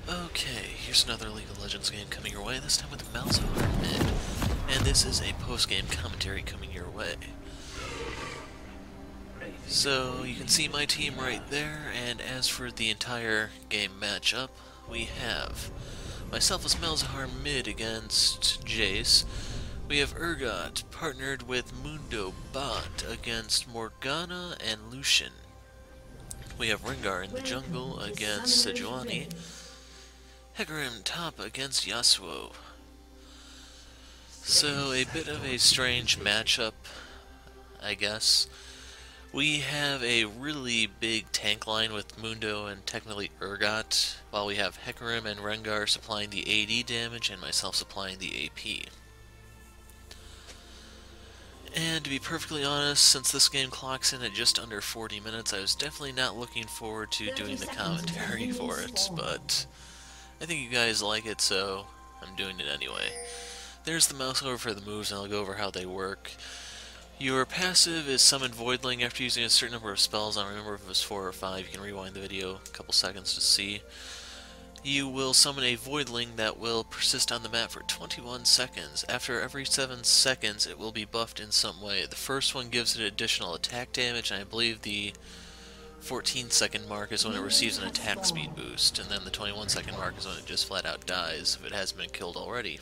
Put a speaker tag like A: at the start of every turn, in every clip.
A: Okay, here's another League of Legends game coming your way, this time with Malzahar mid. And this is a post-game commentary coming your way. So, you can see my team right there, and as for the entire game matchup, we have myself as Malzahar mid against Jayce. We have Urgot partnered with Mundo bot against Morgana and Lucian. We have Rengar in the jungle against Sejuani. Hecarim top against Yasuo. So, a bit of a strange matchup, I guess. We have a really big tank line with Mundo and technically Urgot, while we have Hecarim and Rengar supplying the AD damage and myself supplying the AP. And to be perfectly honest, since this game clocks in at just under 40 minutes, I was definitely not looking forward to doing the commentary for it, but I think you guys like it, so I'm doing it anyway. There's the mouse over for the moves, and I'll go over how they work. Your passive is Summon Voidling after using a certain number of spells. I don't remember if it was 4 or 5. You can rewind the video a couple seconds to see. You will summon a Voidling that will persist on the map for 21 seconds. After every 7 seconds, it will be buffed in some way. The first one gives it additional attack damage, and I believe the 14-second mark is when it receives an attack speed boost, and then the 21-second mark is when it just flat out dies if it hasn't been killed already.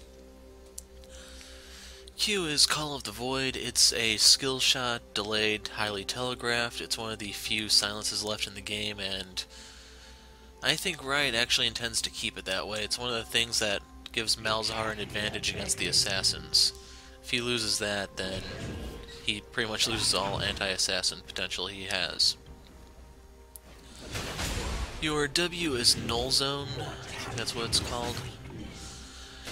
A: Q is Call of the Void. It's a skill shot, delayed, highly telegraphed. It's one of the few silences left in the game, and I think Riot actually intends to keep it that way. It's one of the things that gives Malzahar an advantage against the assassins. If he loses that, then he pretty much loses all anti-assassin potential he has. Your W is Null Zone, that's what it's called.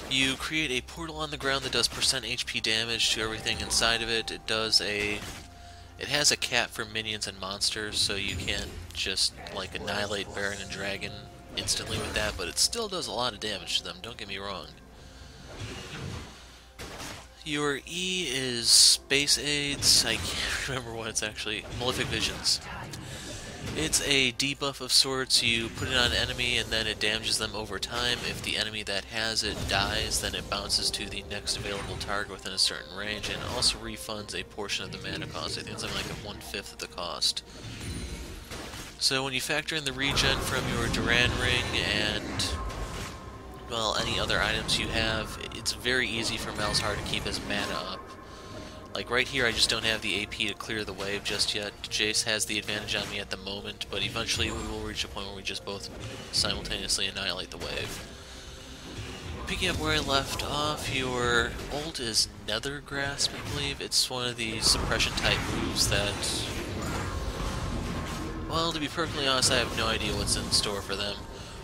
A: You create a portal on the ground that does percent HP damage to everything inside of it. It has a cap for minions and monsters, so you can't just like annihilate Baron and Dragon instantly with that, but it still does a lot of damage to them, don't get me wrong. Your E is Space Aids, I can't remember what it's actually, Malefic Visions. It's a debuff of sorts. You put it on an enemy and then it damages them over time. If the enemy that has it dies, then it bounces to the next available target within a certain range, and also refunds a portion of the mana cost. I think it's something like 1/5 of the cost. So when you factor in the regen from your Duran Ring and, well, any other items you have, it's very easy for Malzahar to keep his mana up. Like right here, I just don't have the AP to clear the wave just yet. Jayce has the advantage on me at the moment, but eventually we will reach a point where we just both simultaneously annihilate the wave. Picking up where I left off, your ult is Nether Grasp, I believe. It's one of the suppression type moves that, well, to be perfectly honest, I have no idea what's in store for them.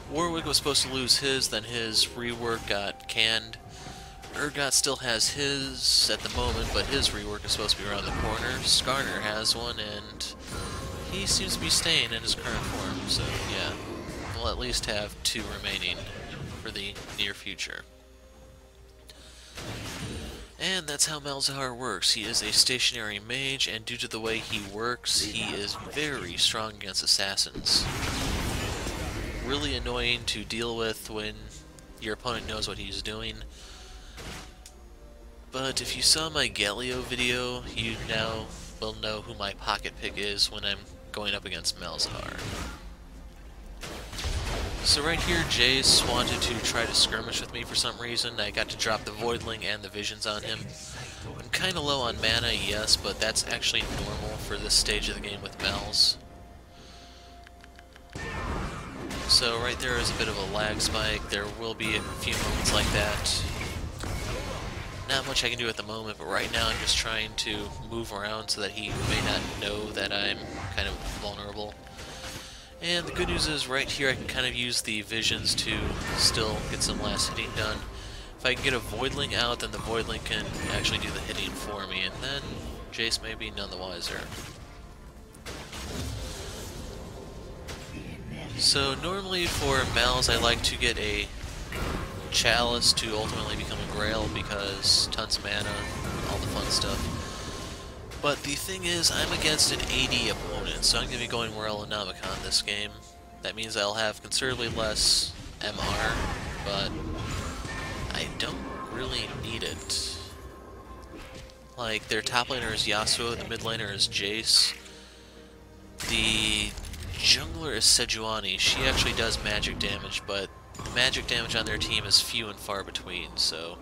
A: Warwick was supposed to lose his, then his rework got canned. Urgot still has his at the moment, but his rework is supposed to be around the corner. Skarner has one, and he seems to be staying in his current form, so yeah. We'll at least have 2 remaining for the near future. And that's how Malzahar works. He is a stationary mage, and due to the way he works, he is very strong against assassins. Really annoying to deal with when your opponent knows what he's doing. But if you saw my Galio video, you now will know who my pocket pick is when I'm going up against Malzahar. So right here, Jayce wanted to try to skirmish with me for some reason. I got to drop the Voidling and the Visions on him. I'm kinda low on mana, yes, but that's actually normal for this stage of the game with Malz. So right there is a bit of a lag spike. There will be a few moments like that. Not much I can do at the moment, but right now I'm just trying to move around so that he may not know that I'm kind of vulnerable. And the good news is right here I can kind of use the Visions to still get some last hitting done. If I can get a Voidling out, then the Voidling can actually do the hitting for me, and then Jayce may be none the wiser. So normally for Malz I like to get a Chalice to ultimately become a Grail because tons of mana, all the fun stuff. But the thing is, I'm against an AD opponent, so I'm going to be going Royal Anomicon this game. That means I'll have considerably less MR, but I don't really need it. Like, their top laner is Yasuo, the mid laner is Jayce. The jungler is Sejuani. She actually does magic damage, but the magic damage on their team is few and far between, so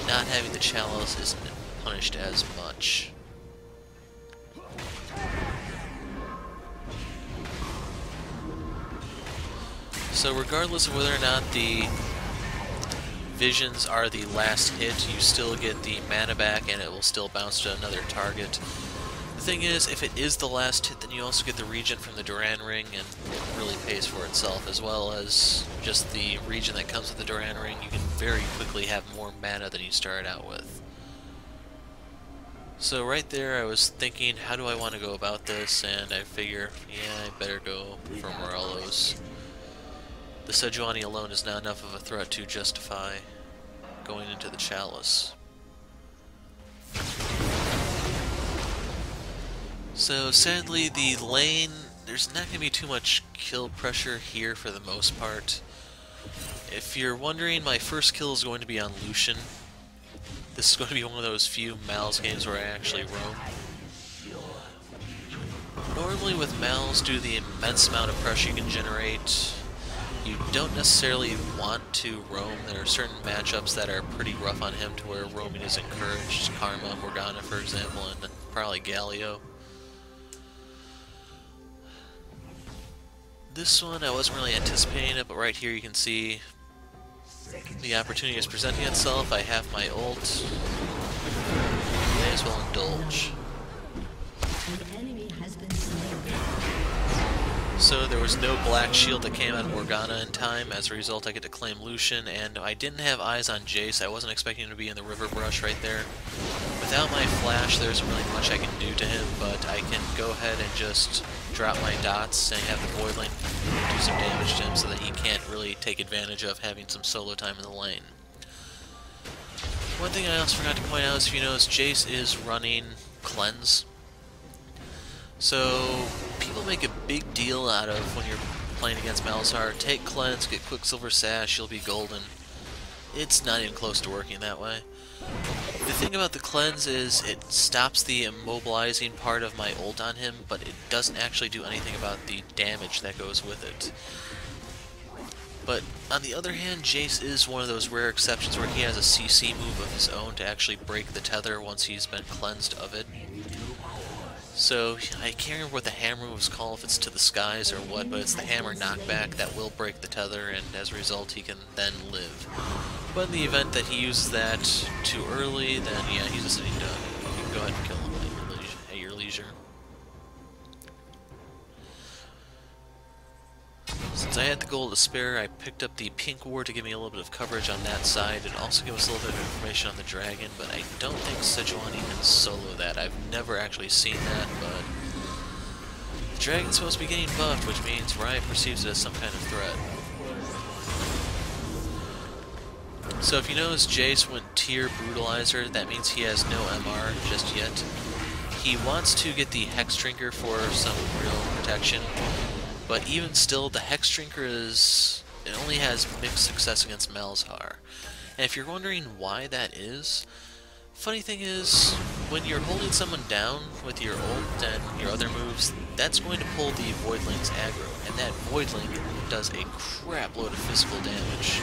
A: not having the Chalice isn't punished as much. So regardless of whether or not the visions are the last hit, you still get the mana back and it will still bounce to another target. The thing is, if it is the last hit, then you also get the regen from the Duran Ring, and it really pays for itself, as well as just the regen that comes with the Duran Ring. You can very quickly have more mana than you started out with. So right there I was thinking, how do I want to go about this, and I figure, yeah, I better go for Morelos. The Sejuani alone is not enough of a threat to justify going into the Chalice. So sadly, the lane, there's not going to be too much kill pressure here for the most part. If you're wondering, my first kill is going to be on Lucian. This is going to be one of those few Mal's games where I actually roam. Normally with Mal's, due to the immense amount of pressure you can generate, you don't necessarily want to roam. There are certain matchups that are pretty rough on him to where roaming is encouraged. Karma, Morgana for example, and probably Galio. This one I wasn't really anticipating it, but right here you can see the opportunity is presenting itself. I have my ult. May as well indulge. So there was no black shield that came out of Morgana in time. As a result, I get to claim Lucian, and I didn't have eyes on Jayce. I wasn't expecting him to be in the river brush right there. Without my flash, there isn't really much I can do to him, but I can go ahead and just drop my dots and have the Voidling do some damage to him so that he can't really take advantage of having some solo time in the lane. One thing I also forgot to point out is, if you notice, Jayce is running Cleanse. So people make a big deal out of, when you're playing against Malzahar, take Cleanse, get Quicksilver Sash, you'll be golden. It's not even close to working that way. The thing about the Cleanse is it stops the immobilizing part of my ult on him, but it doesn't actually do anything about the damage that goes with it. But on the other hand, Jayce is one of those rare exceptions where he has a CC move of his own to actually break the tether once he's been cleansed of it. So I can't remember what the hammer move is called, if it's to the skies or what, but it's the hammer knockback that will break the tether, and as a result he can then live. But in the event that he uses that too early, then yeah, he's a sitting duck. You can go ahead and kill him at your leisure. Since I had the gold to spare, I picked up the pink ward to give me a little bit of coverage on that side, and also give us a little bit of information on the dragon, but I don't think Sejuani can solo that. I've never actually seen that, but the dragon's supposed to be getting buffed, which means Riot perceives it as some kind of threat. So if you notice, Jayce went tier Brutalizer. That means he has no MR just yet. He wants to get the Hex Drinker for some real protection, but even still, the Hex Drinker it only has mixed success against Malzahar. And if you're wondering why that is, funny thing is, when you're holding someone down with your ult and your other moves, that's going to pull the Voidling's aggro, and that Voidling does a crap load of physical damage.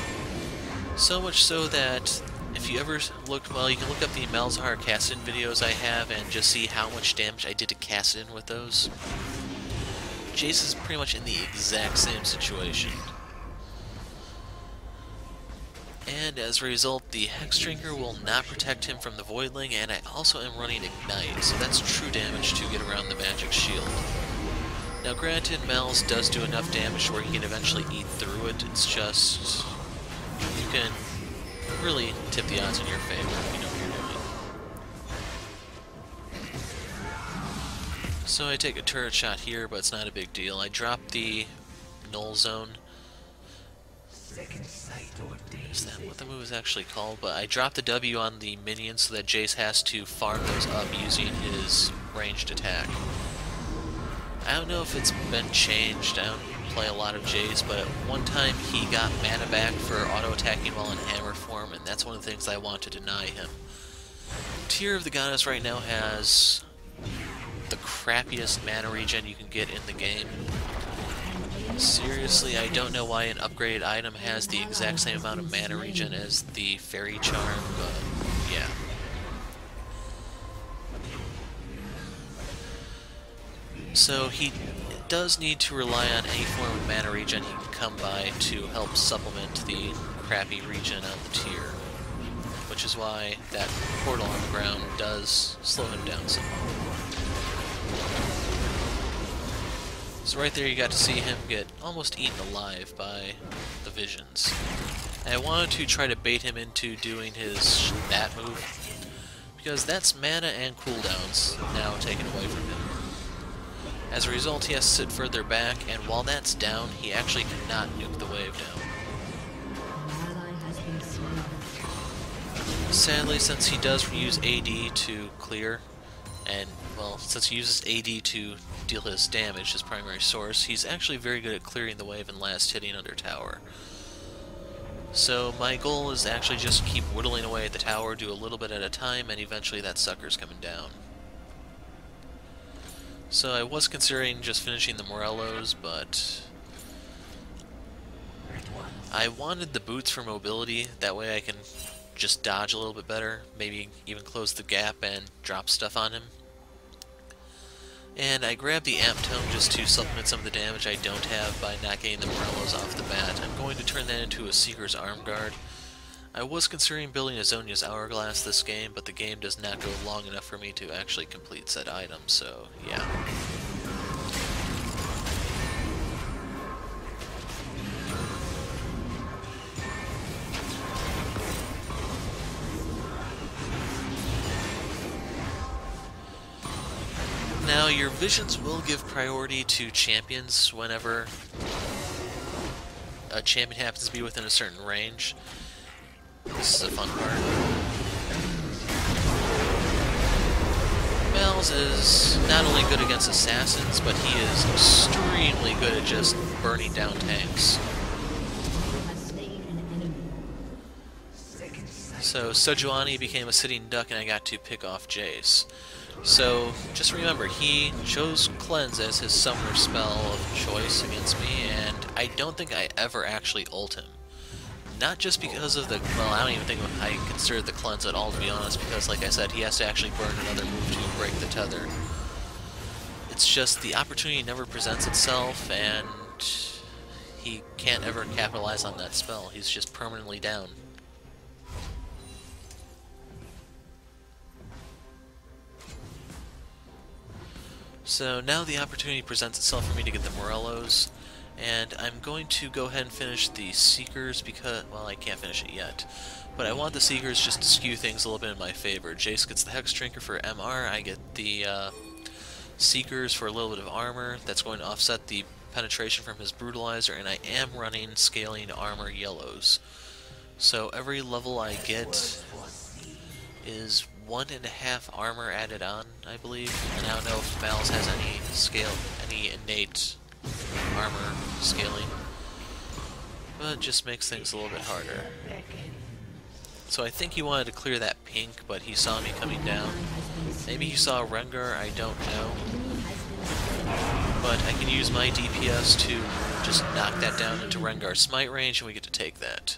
A: So much so that if you ever look, well, you can look up the Malzahar cast-in videos I have and just see how much damage I did to cast in with those. Jayce is pretty much in the exact same situation. And as a result, the Hex Drinker will not protect him from the Voidling, and I also am running Ignite, so that's true damage to get around the magic shield. Now granted, Mal's does do enough damage where he can eventually eat through it, it's just you can really tip the odds in your favor if you know what you're doing. So I take a turret shot here, but it's not a big deal. I drop the null zone. Is that what the move is actually called? But I drop the W on the minions so that Jayce has to farm those up using his ranged attack. I don't know if it's been changed. play a lot of Jayce, but at one time he got mana back for auto-attacking while in hammer form, and that's one of the things I want to deny him. Tear of the Goddess right now has the crappiest mana regen you can get in the game. Seriously, I don't know why an upgraded item has the exact same amount of mana regen as the Fairy Charm, but yeah. So he does need to rely on any form of mana regen he can come by to help supplement the crappy regen on the tier, which is why that portal on the ground does slow him down somewhat. So right there you got to see him get almost eaten alive by the visions. And I wanted to try to bait him into doing his that move, because that's mana and cooldowns now taken away from him. As a result, he has to sit further back, and while that's down, he actually cannot nuke the wave down. Sadly, since he does use AD to clear, and, well, since he uses AD to deal his damage, his primary source, he's actually very good at clearing the wave and last hitting under tower. So my goal is actually just keep whittling away at the tower, do a little bit at a time, and eventually that sucker's coming down. So I was considering just finishing the Morellos, but I wanted the boots for mobility, that way I can just dodge a little bit better, maybe even close the gap and drop stuff on him. And I grabbed the Amp Tome just to supplement some of the damage I don't have by not getting the Morellos off the bat. I'm going to turn that into a Seeker's Arm Guard. I was considering building a Zhonya's Hourglass this game, but the game does not go long enough for me to actually complete said item, so yeah. Now, your visions will give priority to champions whenever a champion happens to be within a certain range. This is a fun part. Malz is not only good against assassins, but he is extremely good at just burning down tanks. So Sejuani became a sitting duck and I got to pick off Jayce. So, just remember, he chose Cleanse as his summoner spell of choice against me, and I don't think I ever actually ult him. Not just because of the, well, I don't even think I consider the Cleanse at all, to be honest, because, like I said, he has to actually burn another move to break the tether. It's just the opportunity never presents itself, and he can't ever capitalize on that spell. He's just permanently down. So now the opportunity presents itself for me to get the Morellos, and I'm going to go ahead and finish the Seekers because, well, I can't finish it yet, but I want the Seekers just to skew things a little bit in my favor. Jayce gets the Hex Drinker for MR, I get the Seekers for a little bit of armor, that's going to offset the penetration from his Brutalizer, and I am running Scaling Armor Yellows. So every level I get is 1.5 armor added on, I believe, and I don't know if Malz has any innate armor scaling, but it just makes things a little bit harder. So I think he wanted to clear that pink, but he saw me coming down. Maybe he saw Rengar, I don't know. But I can use my DPS to just knock that down into Rengar's smite range, and we get to take that.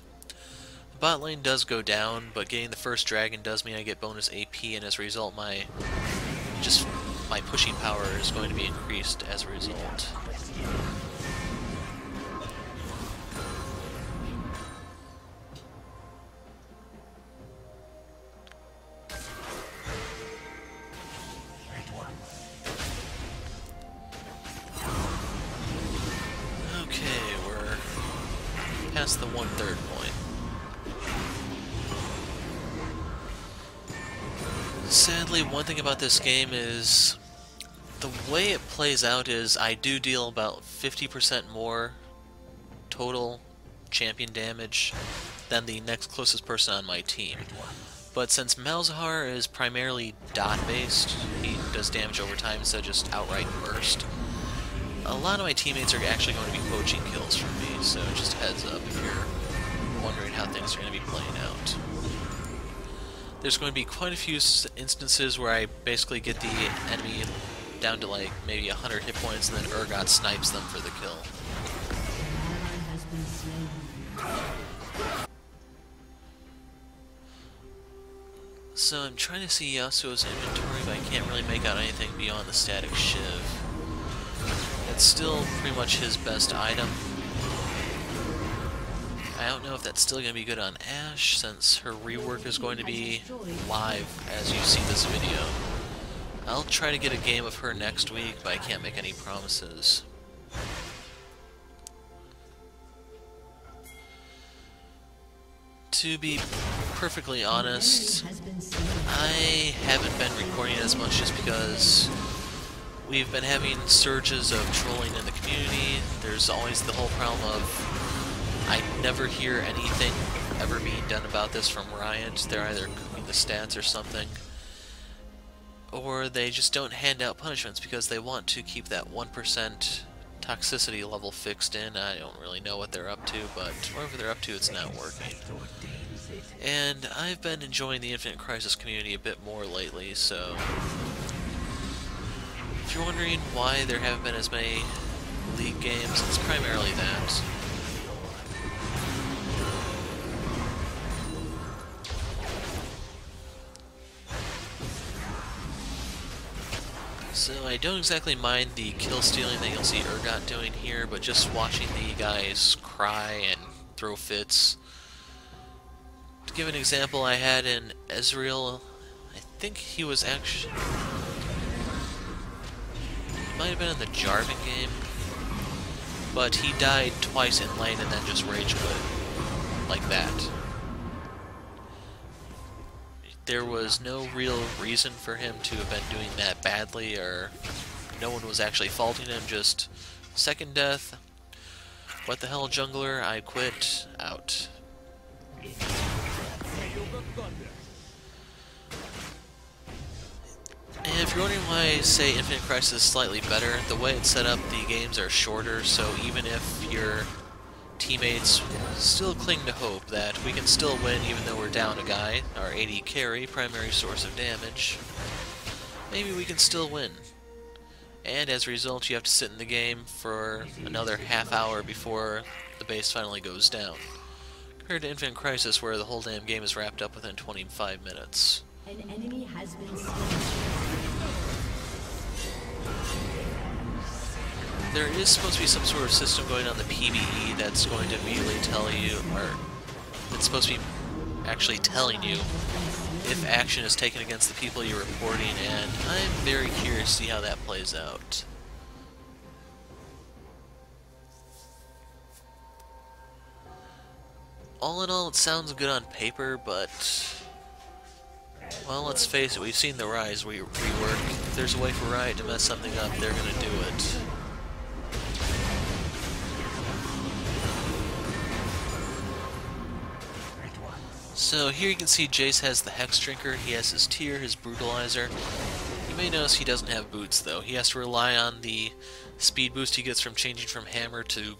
A: The bot lane does go down, but getting the first dragon does mean I get bonus AP, and as a result my pushing power is going to be increased as a result. Okay, we're past the 1/3 point. Sadly, one thing about this game is the way it plays out is I do deal about 50% more total champion damage than the next closest person on my team. But since Malzahar is primarily dot based, he does damage over time instead of just outright burst, a lot of my teammates are actually going to be poaching kills from me, so just a heads up if you're wondering how things are going to be playing out. There's going to be quite a few instances where I basically get the enemy down to like maybe 100 hit points and then Urgot snipes them for the kill. So I'm trying to see Yasuo's inventory, but I can't really make out anything beyond the static shiv. It's still pretty much his best item. I don't know if that's still going to be good on Ashe, since her rework is going to be live as you see this video. I'll try to get a game of her next week, but I can't make any promises. To be perfectly honest, I haven't been recording as much just because we've been having surges of trolling in the community. There's always the whole problem of I never hear anything ever being done about this from Riot. They're either cooking the stats or something, or they just don't hand out punishments because they want to keep that 1% toxicity level fixed in. I don't really know what they're up to, but whatever they're up to, it's not working. And I've been enjoying the Infinite Crisis community a bit more lately, so if you're wondering why there haven't been as many League games, it's primarily that. So I don't exactly mind the kill stealing that you'll see Urgot doing here, but just watching the guys cry and throw fits. To give an example, I had in Ezreal, I think he was actually... he might have been in the Jarvan game, but he died twice in lane and then just rage quit. Like that. There was no real reason for him to have been doing that badly, or no one was actually faulting him, just second death, what the hell jungler, I quit, out. And if you're wondering why I say Infinite Crisis is slightly better, the way it's set up, the games are shorter, so even if your teammates still cling to hope that we can still win even though we're down a guy, our AD carry, primary source of damage, maybe we can still win. And as a result, you have to sit in the game for another half hour before the base finally goes down. Compared to Infinite Crisis, where the whole damn game is wrapped up within 25 minutes.
B: An enemy has been slain.
A: There is supposed to be some sort of system going on the PvE that's going to immediately tell you, or it's supposed to be actually telling you if action is taken against the people you're reporting, and I'm very curious to see how that plays out. All in all, it sounds good on paper, but... well, let's face it, we've seen the Rise rework. If there's a way for Riot to mess something up, they're gonna do it. So here you can see Jayce has the Hex Drinker, he has his Tear, his Brutalizer. You may notice he doesn't have boots though. He has to rely on the speed boost he gets from changing from hammer to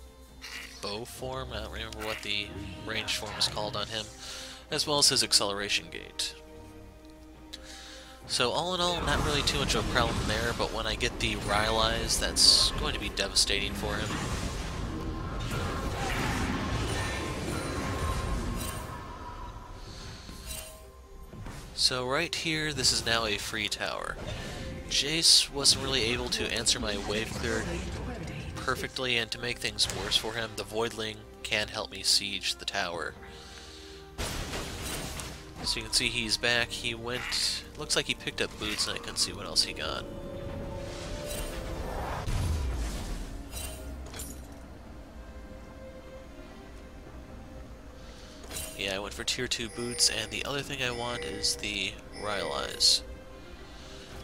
A: bow form. I don't remember what the range form is called on him. As well as his acceleration gate. So all in all, not really too much of a problem there, but when I get the Rylai's, that's going to be devastating for him. So right here, this is now a free tower. Jayce wasn't really able to answer my wave clear perfectly, and to make things worse for him, the Voidling can help me siege the tower. So you can see he's back. He went... looks like he picked up boots, and I couldn't see what else he got. Yeah, I went for tier 2 boots, and the other thing I want is the Rylai's.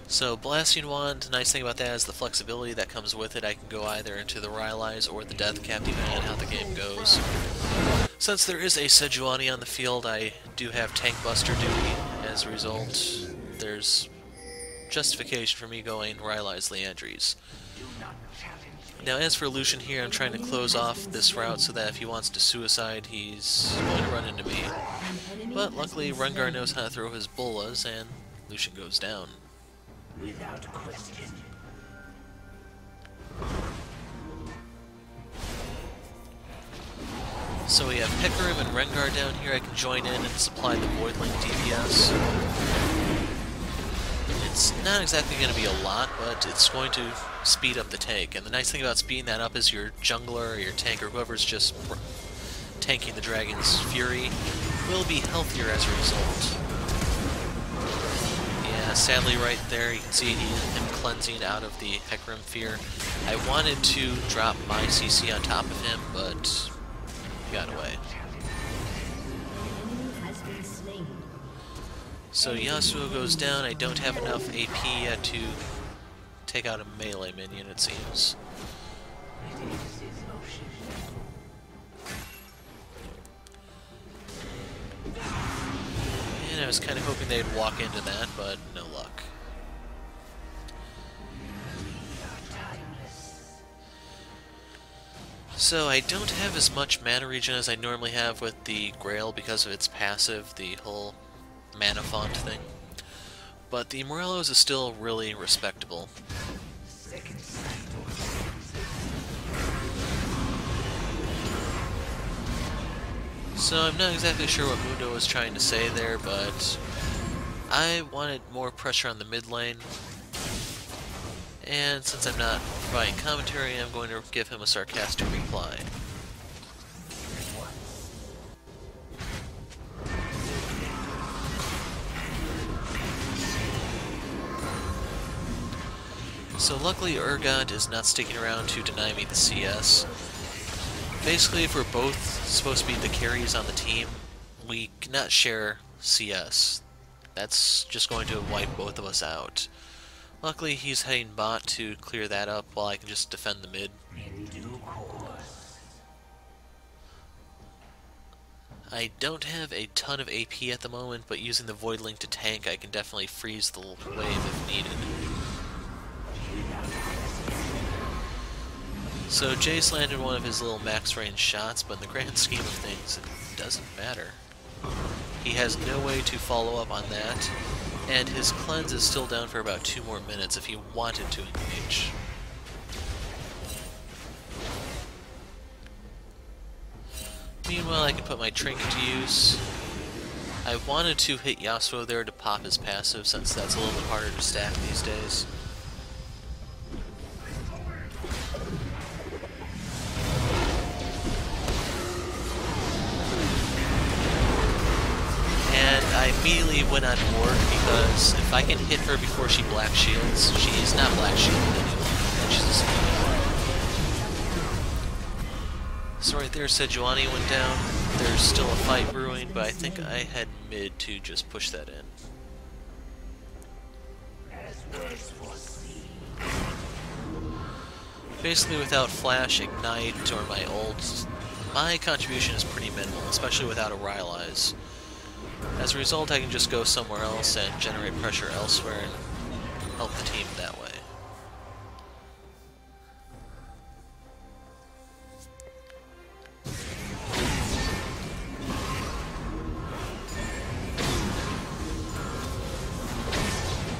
A: So, Blasting Wand, nice thing about that is the flexibility that comes with it. I can go either into the Rylai's or the Death Cap, depending on how the game goes. Since there is a Sejuani on the field, I do have Tank Buster duty. As a result, there's justification for me going Rylai's Liandry's. Now as for Lucian here, I'm trying to close off this route so that if he wants to suicide, he's going to run into me. But luckily, Rengar knows how to throw his bolas, and Lucian goes down.
C: Without question.
A: So we have Hecarim and Rengar down here. I can join in and supply the Voidling DPS. It's not exactly going to be a lot, but it's going to speed up the tank. And the nice thing about speeding that up is your jungler or your tank or whoever's just tanking the dragon's fury will be healthier as a result. Yeah, sadly right there you can see him cleansing out of the Hecarim fear. I wanted to drop my CC on top of him, but he got away. So Yasuo goes down. I don't have enough AP yet to take out a melee minion, it seems. And I was kind of hoping they'd walk into that, but no luck. So I don't have as much mana regen as I normally have with the Grail because of its passive, the whole mana font thing. But the Morelos is still really respectable. So I'm not exactly sure what Mundo was trying to say there, but I wanted more pressure on the mid lane. And since I'm not providing commentary, I'm going to give him a sarcastic reply. So luckily Urgot is not sticking around to deny me the CS. Basically, if we're both supposed to be the carries on the team, we cannot share CS. That's just going to wipe both of us out. Luckily, he's heading bot to clear that up while I can just defend the mid. I don't have a ton of AP at the moment, but using the Voidling to tank, I can definitely freeze the wave if needed. So Jayce landed one of his little max range shots, but in the grand scheme of things, it doesn't matter. He has no way to follow up on that, and his cleanse is still down for about 2 more minutes if he wanted to engage. Meanwhile, I can put my trinket to use. I wanted to hit Yasuo there to pop his passive, since that's a little bit harder to stack these days. And I immediately went on board because if I can hit her before she black shields, she's not black shielded anymore, and she's a skill. So right there, Sejuani went down. There's still a fight brewing, but I think I had mid to just push that in. Basically, without Flash, Ignite, or my ults, my contribution is pretty minimal, especially without a Rylai's. As a result, I can just go somewhere else and generate pressure elsewhere and help the team that way.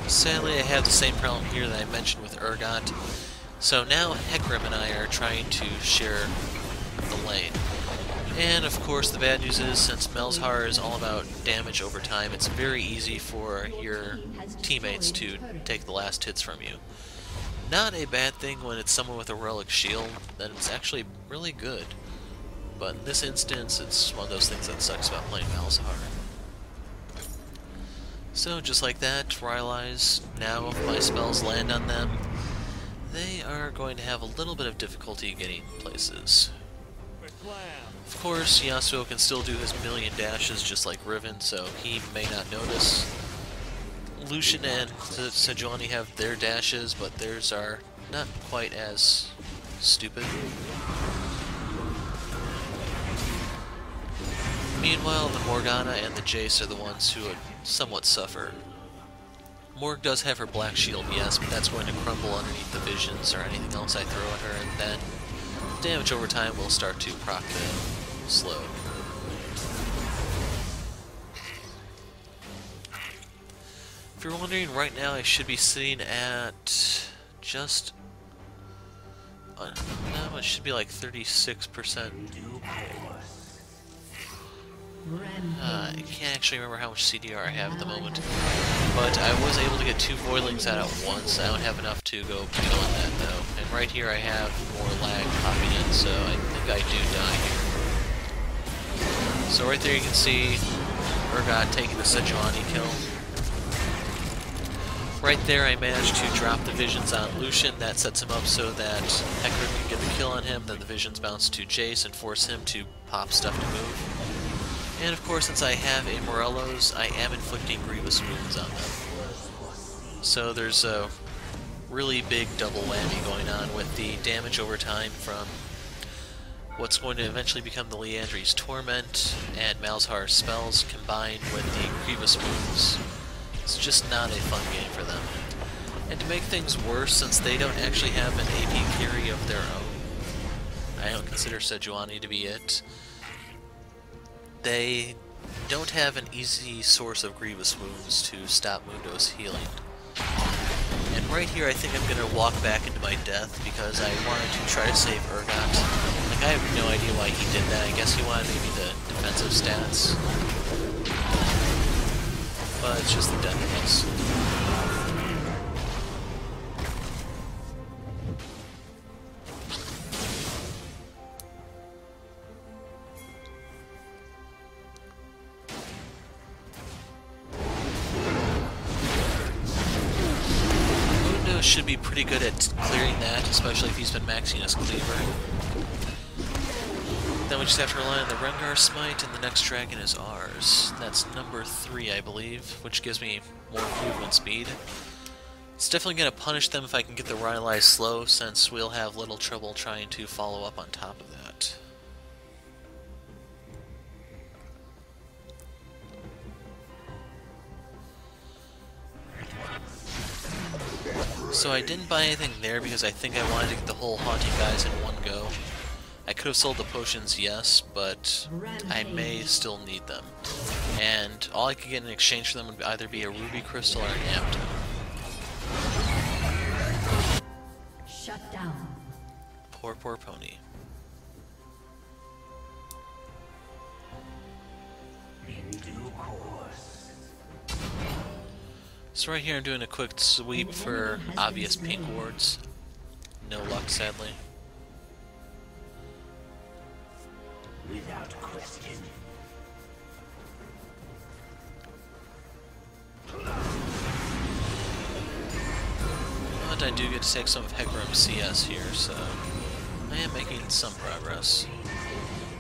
A: Sadly, I have the same problem here that I mentioned with Urgot. So now Hecarim and I are trying to share the lane. And of course the bad news is, since Malzahar is all about damage over time, it's very easy for your teammates to take the last hits from you. Not a bad thing when it's someone with a relic shield, then it's actually really good. But in this instance, it's one of those things that sucks about playing Malzahar. So just like that, Rylai's, now if my spells land on them, they are going to have a little bit of difficulty getting places. Of course, Yasuo can still do his million dashes just like Riven, so he may not notice. Lucian and Sejuani have their dashes, but theirs are not quite as stupid. Meanwhile, the Morgana and the Jayce are the ones who would somewhat suffer. Morg does have her black shield, yes, but that's going to crumble underneath the visions or anything else I throw at her, and then damage over time will start to proc the slow. If you're wondering, right now I should be sitting at just... no, it should be like 36%. I can't actually remember how much CDR I have at the moment, but I was able to get 2 voidlings out at once. I don't have enough to go beyond that though. And right here I have more lag popping in, so I think I do die here. So right there you can see Urgot taking the Sejuani kill. Right there I managed to drop the visions on Lucian. That sets him up so that Hector can get the kill on him, then the visions bounce to Jayce and force him to pop stuff to move. And of course, since I have a Morello's, I am inflicting grievous wounds on them. So there's a really big double whammy going on with the damage over time from what's going to eventually become the Liandry's Torment and Malzahar's spells combined with the grievous wounds. It's just not a fun game for them. And to make things worse, since they don't actually have an AP carry of their own, I don't consider Sejuani to be it. They don't have an easy source of grievous wounds to stop Mundo's healing. And right here I think I'm going to walk back into my death because I wanted to try to save Urgot. Like, I have no idea why he did that. I guess he wanted maybe the defensive stats. But it's just the death of us. Should be pretty good at clearing that, especially if he's been maxing his cleaver. Then we just have to rely on the Rengar Smite, and the next dragon is ours. That's number 3, I believe, which gives me more movement speed. It's definitely going to punish them if I can get the Rylai slow, since we'll have little trouble trying to follow up on top of that. So I didn't buy anything there because I think I wanted to get the whole haunting guys in one go. I could have sold the potions, yes, but I may still need them. And all I could get in exchange for them would either be a ruby crystal or an amped.
B: Shut down.
A: Poor pony. So right here I'm doing a quick sweep for obvious pink wards. No luck, sadly.
C: Without question.
A: But I do get to take some of Hecarim's CS here, so I am making some progress.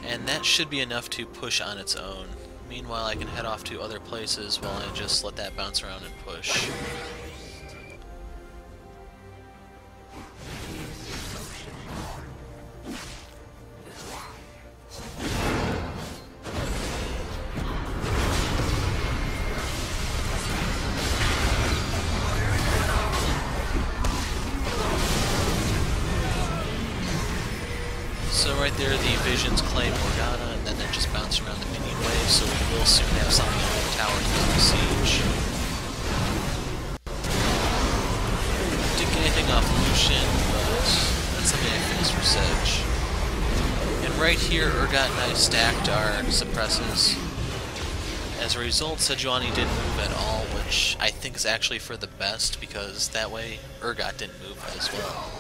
A: And that should be enough to push on its own. Meanwhile, I can head off to other places while I just let that bounce around and push. So right there, the visions claim Morgana, and then just bounce around the minion wave, so we will soon have something on the tower to siege. Didn't get anything off Lucian, but that's something I finished for Sedge. And right here, Urgot and I stacked our suppresses. As a result, Sejuani didn't move at all, which I think is actually for the best, because that way Urgot didn't move as well.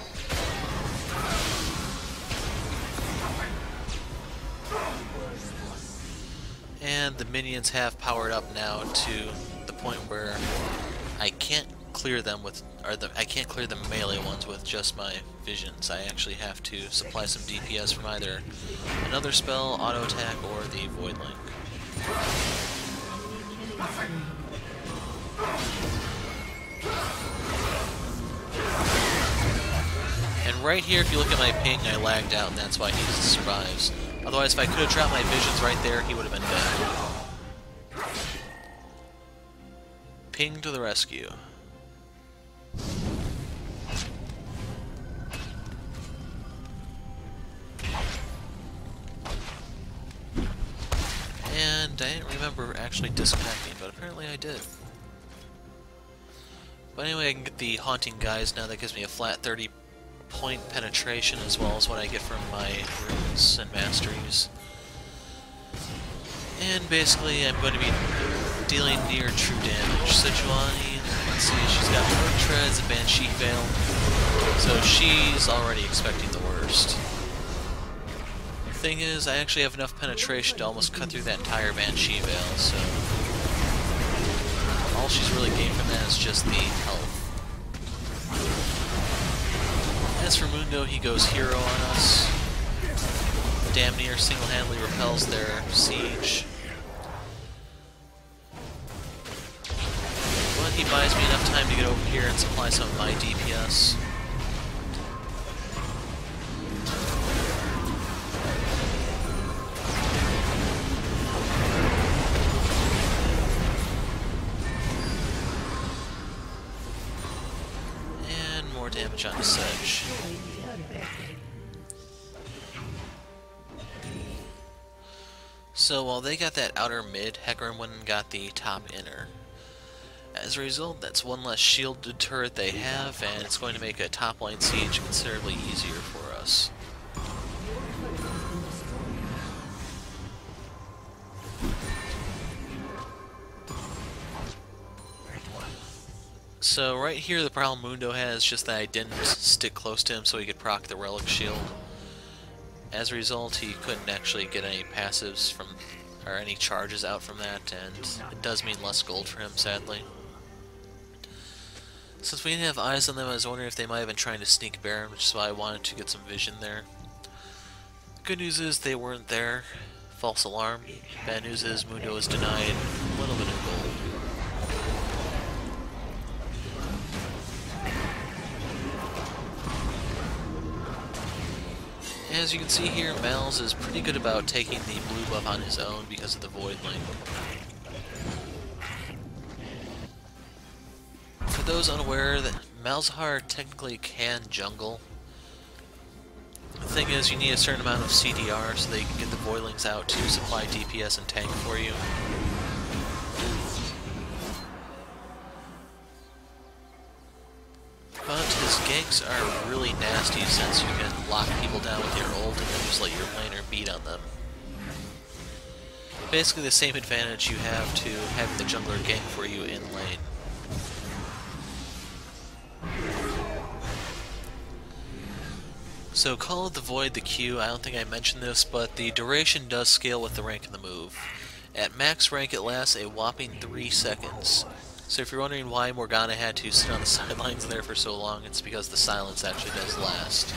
A: And the minions have powered up now to the point where I can't clear them with, I can't clear the melee ones with just my visions. I actually have to supply some DPS from either another spell, auto attack, or the Void Link. And right here, if you look at my ping, I lagged out, and that's why he survives. Otherwise, if I could have dropped my visions right there, he would have been dead. Ping to the rescue. And I didn't remember actually disconnecting, but apparently I did. But anyway, I can get the Haunting Guise now. That gives me a flat 30-point penetration, as well as what I get from my runes and masteries. And basically, I'm going to be dealing near true damage. Sejuani, let's see, she's got Orc Treads and Banshee Veil, so she's already expecting the worst. The thing is, I actually have enough penetration to almost cut through that entire Banshee Veil, so all she's really gained from that is just the health. As for Mundo, he goes hero on us. Damn near single-handedly repels their siege. But he buys me enough time to get over here and supply some of my DPS. And more damage on Sedge. So while they got that outer mid, Hecarim went and got the top inner. As a result, that's one less shielded turret they have, and it's going to make a top line siege considerably easier for us. So right here the problem Mundo has is just that I didn't stick close to him so he could proc the relic shield. As a result, he couldn't actually get any passives from, or any charges out from that, and it does mean less gold for him, sadly. Since we didn't have eyes on them, I was wondering if they might have been trying to sneak Baron, which is why I wanted to get some vision there. Good news is they weren't there. False alarm. Bad news is Mundo is denied a little bit of gold. As you can see here, Malz is pretty good about taking the blue buff on his own because of the Void Link. For those unaware, that Malzahar technically can jungle. The thing is, you need a certain amount of CDR so they can get the Voidlings out to supply DPS and tank for you. But his ganks are really nasty since you can lock people down with your ult and then just let your laner beat on them. Basically the same advantage you have to having the jungler gank for you in lane. So Call of the Void, the Q, I don't think I mentioned this, but the duration does scale with the rank of the move. At max rank it lasts a whopping 3 seconds. So if you're wondering why Morgana had to sit on the sidelines there for so long, it's because the silence actually does last.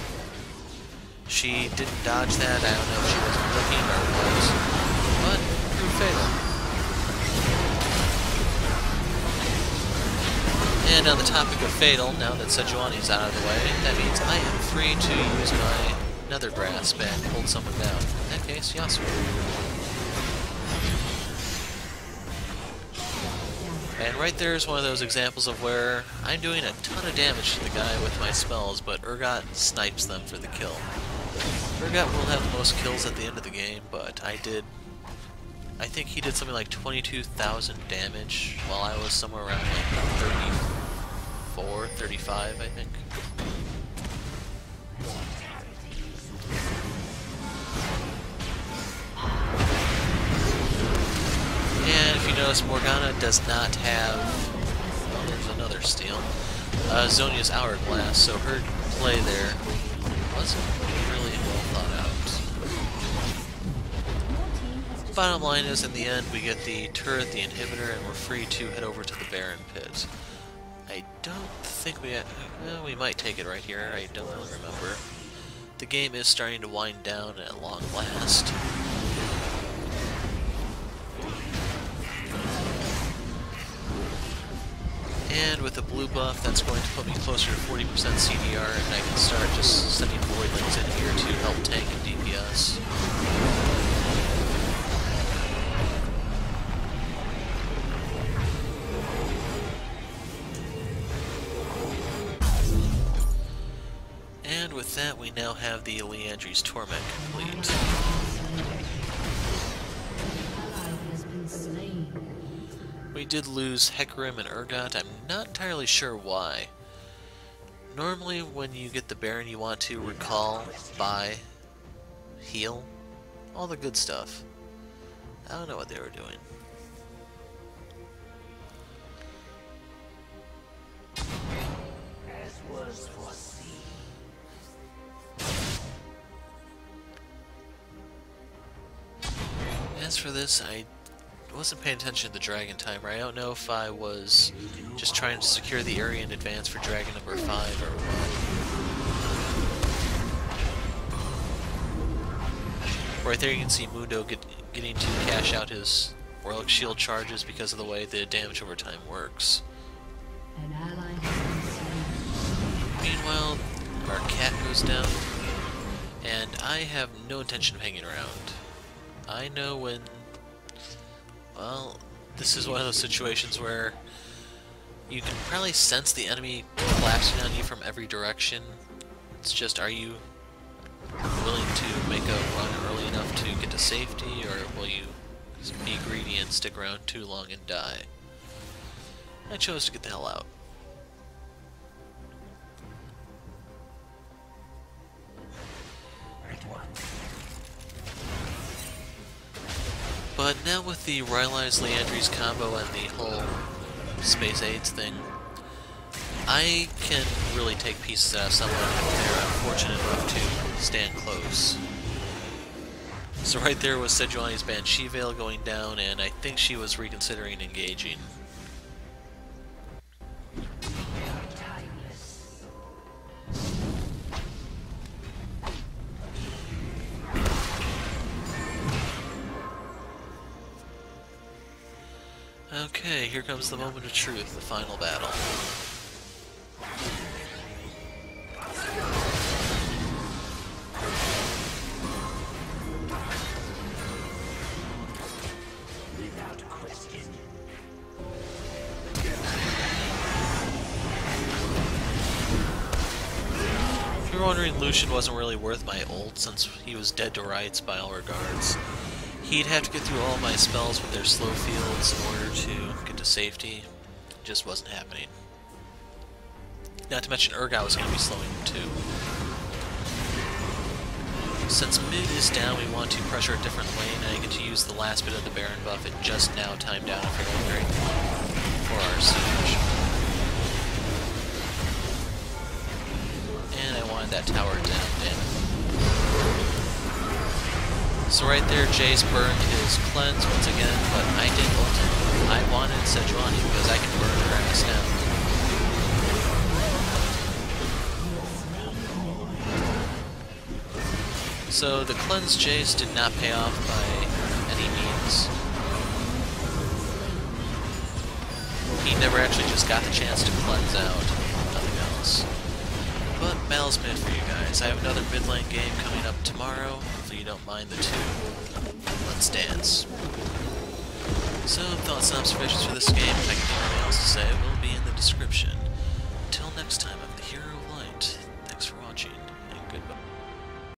A: She didn't dodge that, I don't know if she wasn't looking or was, but it proved fatal. And on the topic of fatal, now that Sejuani's out of the way, that means I am free to use my Nether Grasp and hold someone down. In that case, Yasuo. And right there is one of those examples of where I'm doing a ton of damage to the guy with my spells, but Urgot snipes them for the kill. Urgot will have the most kills at the end of the game, but I think he did something like 22,000 damage, while I was somewhere around like 34, 35, I think. And if you notice, Morgana does not have, well, there's another steal, Zhonya's Hourglass, so her play there wasn't really well thought out. Bottom line is, in the end, we get the turret, the inhibitor, and we're free to head over to the Baron Pit. I don't think well, we might take it right here, I don't really remember. The game is starting to wind down at long last. And with the blue buff, that's going to put me closer to 40% CDR, and I can start just sending Voidlings in here to help tank and DPS. that, we now have the Leandri's Torment complete. We did lose Hecarim and Urgot. I'm not entirely sure why. Normally when you get the Baron you want to recall, buy, heal, all the good stuff. I don't know what they were doing.
C: As was foreseen.
A: As for this, I wasn't paying attention to the dragon timer. I don't know if I was just trying to secure the area in advance for dragon number 5 or what. Right there you can see Mundo getting to cash out his Warlock Shield charges because of the way the damage over time works.
B: An ally has been slain.
A: Meanwhile, our cat goes down, and I have no intention of hanging around. I know when... Well, this is one of those situations where you can probably sense the enemy collapsing on you from every direction. It's just, are you willing to make a run early enough to get to safety, or will you be greedy and stick around too long and die? I chose to get the hell out. But now with the Rylai's Leandri's combo and the whole Space AIDS thing, I can really take pieces out of someone if they're unfortunate enough to stand close. So right there was Sejuani's Banshee Veil going down, and I think she was reconsidering engaging. Okay, here comes the moment of truth, the final battle.
C: Without question.
A: If you're wondering, Lucian wasn't really worth my ult since he was dead to rights by all regards. He'd have to get through all my spells with their slow fields in order to get to safety. It just wasn't happening. Not to mention Urgot was going to be slowing him too. Since mid is down, we want to pressure a different lane, and I get to use the last bit of the Baron buff. It just now timed out for our siege. And I wanted that tower down, damn it. So right there, Jayce burned his cleanse once again, but I did ult him. I wanted Sejuani because I can burn her ass down. So the cleanse Jayce did not pay off by any means. He never actually just got the chance to cleanse out, nothing else. But battle's mid for you guys. I have another mid lane game coming up tomorrow. Hopefully you don't mind the two. Let's dance. So, thoughts and observations for this game, if I can think of anything else to say, will be in the description. Until next time,